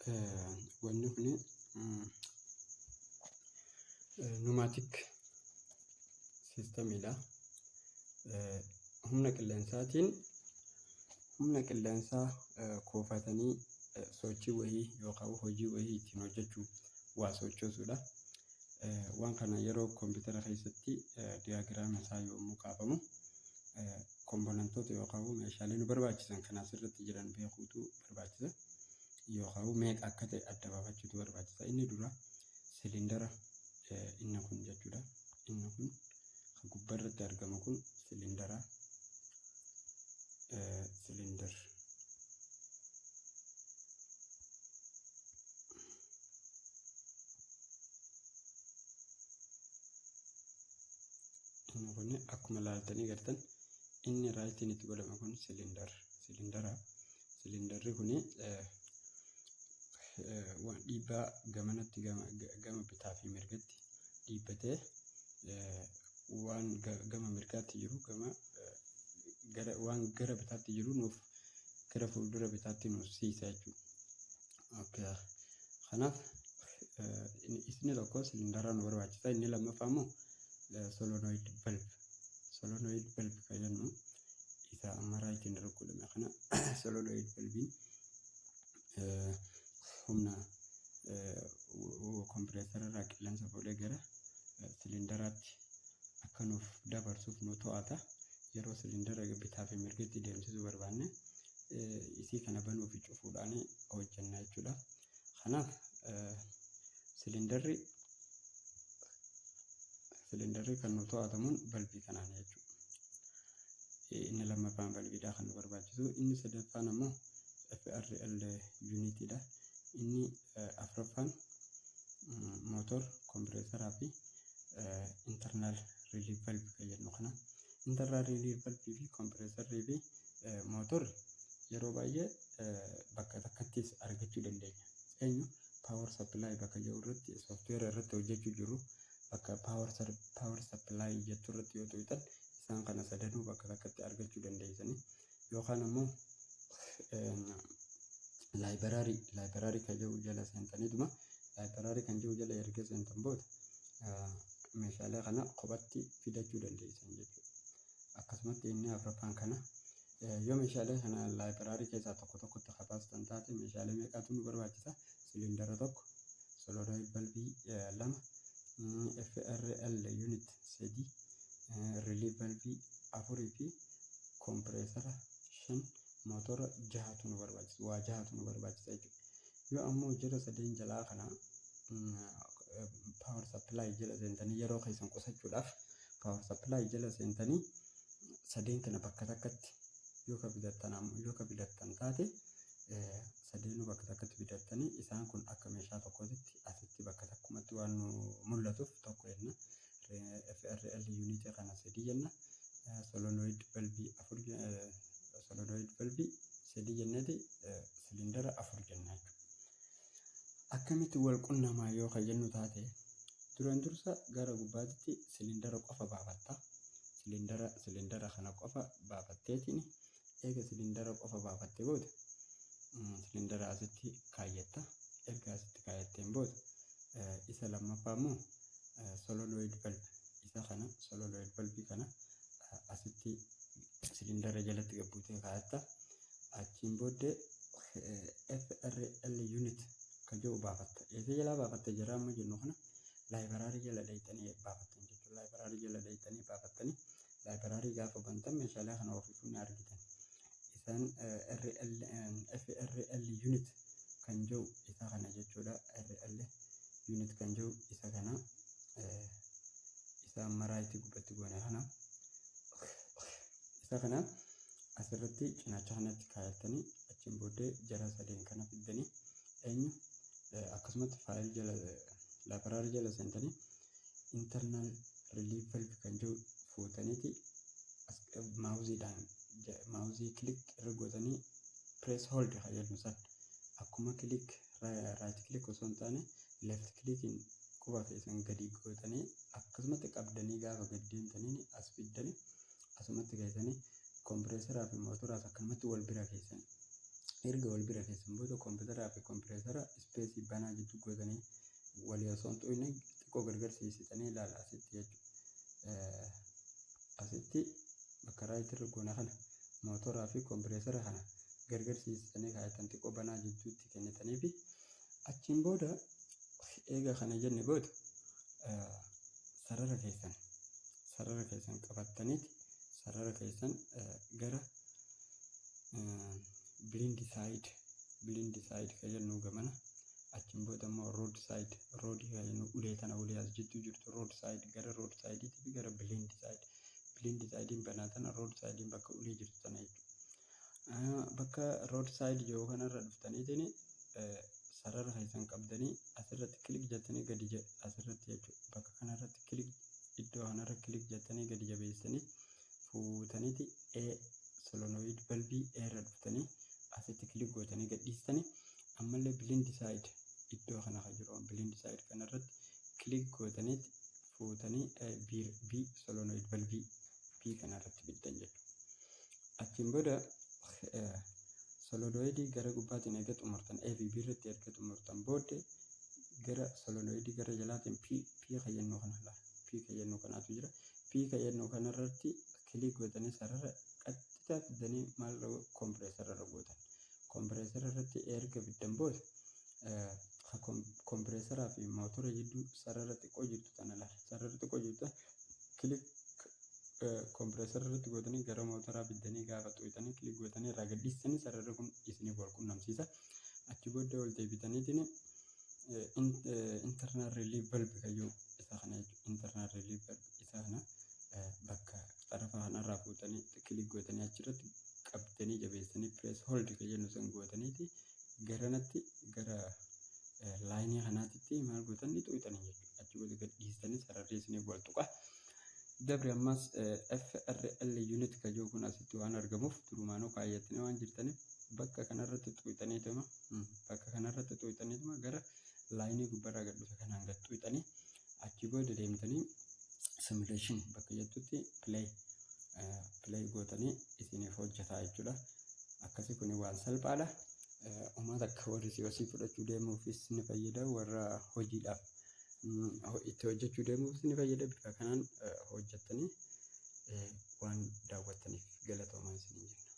Wanni kun pneumatic systemidha. Humna qilleensaa kuufatanii sochii wayii yookaan hojii wayii ittiin hojjechuuf waa sochoosudha. Waan kana yeroo kompiitara keessatti diyaagiraama isaa yommuu kaafamu komponentoota yookaan meeshaalee nu barbaachisan kan asirratti jiran beekuutu barbaachisa. Yookaan meeqa akka ta'e adda baafachuutu barbaachisa. Inni dura siliindara inni kun jechuudha. Inni kun kan gubbaarratti argamu kun siliindara. Inni kun akkuma ilaaltanii gartan inni raayitiin itti godhame kun siliindara. Siliindarri kun waan dhiibbaa gamanatti gama bitaa fi mirgatti dhiibbatee waan gama mirgaatti jiru waan gara bitaatti jiru nuuf gara fuuldura bitaatti nuuf siisa jechuudha. Kanaaf inni tokko siliindara nu barbaachisa. Inni lammaffaa immoo solenoid valve kan jennu isa amma raayitiin irra godhame kana solenoid valvein humna kompireesara irraa qilleensa fuudhee gara siliindaraatti akka nuuf dabarsuuf nu to'ata. Yeroo siliindara bitaa fi mirgatti deemsisuu barbaanne isii kana banuu fi cufuudhaan hojjenna jechuudha. Kanaaf siliindarri kan nu to'atamuun valvii kanaan jechuudha. Inni lammaffaan valviidha kan nu barbaachisu. Inni sadaffaan immoo FRL unitidha. Inni afuraffaan motor kompireesaraa fi internal relief valve kan jennu kana. Internal relief valve fi kompireesarrii fi motorri yeroo baay'ee bakka takkattis argachuu dandeenya. Power supply bakka jiru irratti software irratti hojjechuu jiru bakka power supply jettu irratti yoo to'atan isaan kana sadanuu bakka takkatti argachuu dandeessanii yookaan immoo library kan jiru jala seentaniituma library kan jiru jala erga seentan booda meeshaalee kana kophatti fidachuu dandeessan jechuudha. Akkasumatti inni afuraffaan kana yoo meeshaalee kana library keessaa tokkotti kapaasitan taate meeshaalee meeqatu nu barbaachisa? Siliindara tokko, solenoid valve lama, FRL unit 3, relief valve 4 fi kompireesara 5 motora 6tu nu barbaachisa. Waa 6tu nu barbaachisa jechuudha. Yoo ammoo jira sadeen jalaa kana power supply jala seentanii yeroo keessan qusachuudhaaf power supply jala seentanii sadeen kana bakka takkatti yoo ka bitattan taate sadeenuu bakka takkatti bitattanii isaan kun akka meeshaa tokkotti asitti bakka takkumatti waan nu mul'atuuf tokko jenna. FRL unit kana 3 jenna. Solenoid valve 3 jenneeti siliindara 4 jenna jechuudha. Akkamitti wal qunnamaa yoo ka jennu taate duraan dursa gara gubbaatti siliindara qofa baafatta. Siliindara kana qofa baafatteetiin eega siliindara qofa baafattee booda siliindara asitti kaayyatta. Erga asitti kaayyatteen booda isa lammaffaa immoo solenoid valve kana asitti siliindara jalatti gabbuutee kaayatta. Achiin booddee FRL unit kan jiru baafatta. Eessa jalaa baafatta jira amma jennu kana library jala dheeytanii baafattan jechuudha. Library jala dheeytanii baafattanii library gaafa bantan meeshaalee kana ofiifuu ni argitan. Isaan FRL unit kan jiru isa kana jechuudha. FRL unit kan jiru isa kana isa amma raayitii gubbatti goone kana isa kana asirratti cinaacha kanatti kaayattanii achiin booddee jara sadeen kana fiddanii akkasumatti faayil jala library jala seentanii internal relief valve kan jiru fuutaniiti maawuzii kilik irra gootanii press hold kan jedhu san akkuma kilik right click osoo hin taane left clickiin quba keessan gadi gootanii akkasumatti qabdanii gaafa gadi deemtanii as fiddanii asumatti keessanii kompireesaraa fi mootoraas akkanumatti wal bira keessan erga wal bira keessan booda kompiitaraa fi kompireesara ispeesii banaa jidduu gootanii walii osoo hin xuqne xiqqoo gargarsiisitanii ilaala asitti jechuudha. Asitti bakka raayitirra goona kana mootoraa fi kompireesara kana gargarsiisitanii kaayatan xiqqoo banaa jidduutti kennitanii fi achiin booda eega kana jenne booda sarara keessan qabattaniiti sarara keessan gara blind side kan jennu gamana achiin booda immoo road side kan jennu ulee tana ulee as jidduu jirtu road side gara road side fi gara blind side banaatan road side bakka ulee jirtu tana jechuudha. Bakka road side jiru kanarra dhuftaniitiin sarara keessan qabdanii asirratti kilik jettanii gadi asirratti jechuudha. Bakka kanarratti iddoo kanarra kilik jettanii gadi jabeessanii fuutaniiti solenoid balbii irra dhuftanii asitti kilik gootanii gadhiistanii ammallee blind side iddoo kana kan jiru blind side kanarratti kilik gootaniiti fuutanii solenoid balbii B kanarratti biddan jechuudha. Achiin booda solenoidii gara gubbaatiin erga xumurtan B irratti erga xumurtan booddee gara solenoidii gara jalaatiin P kayyannoo kana P kayyannoo kanaatu jira. P kayyannoo kanarratti kilik gootanii sarara qaxxitaa fidanii maal kompireesarra gootan. Kompireesara irratti erga biddan booda kompireesaraa fi mootora jidduu sarara xiqqoo jirtu tana laala. Sarara xiqqoo jirtu kilik kompireesara irratti gootanii gara mootoraa biddanii gaafa xuqxanii kilik gootanii irraa gadhiistanii sararri kun isiniif wal qunnamsiisa. Achi booddee ol deebitaniitiin internal relief valve kayyoo isa kana jechuudha. Internal relief valve isa kana bakka xarafa kanarraa fuutanii kilik gootanii achirratti qabdanii jabeessanii press hold kan jennu san gootaniiti garanatti gara laayinii kanaatitti maal gootanii xuqxanii jechuudha. Achi booda gadhiistanii sararri isiniif wal tuqa. Dabri ammas FRL unit kayyoo kun asitti waan argamuuf durumaanuu kaayyattanii waan jirtaniif bakka kanarratti xuqxaniituma gara laayinii gubbarraa gad dhufe kanaan gad xuqxanii achi booda deemtanii simulation bakka jettutti play gootanii isiniif hojjetaa jechuudha. Akkasii kun waan salphaadha. Uummata akka warri COC fudhachuu deemuufis ni fayyada. Warra hojiidhaaf itti hojjechuu deemuufis ni fayyada. Bifa kanaan hojjettanii waan daawwattaniif galatoomaa isiniin jenna.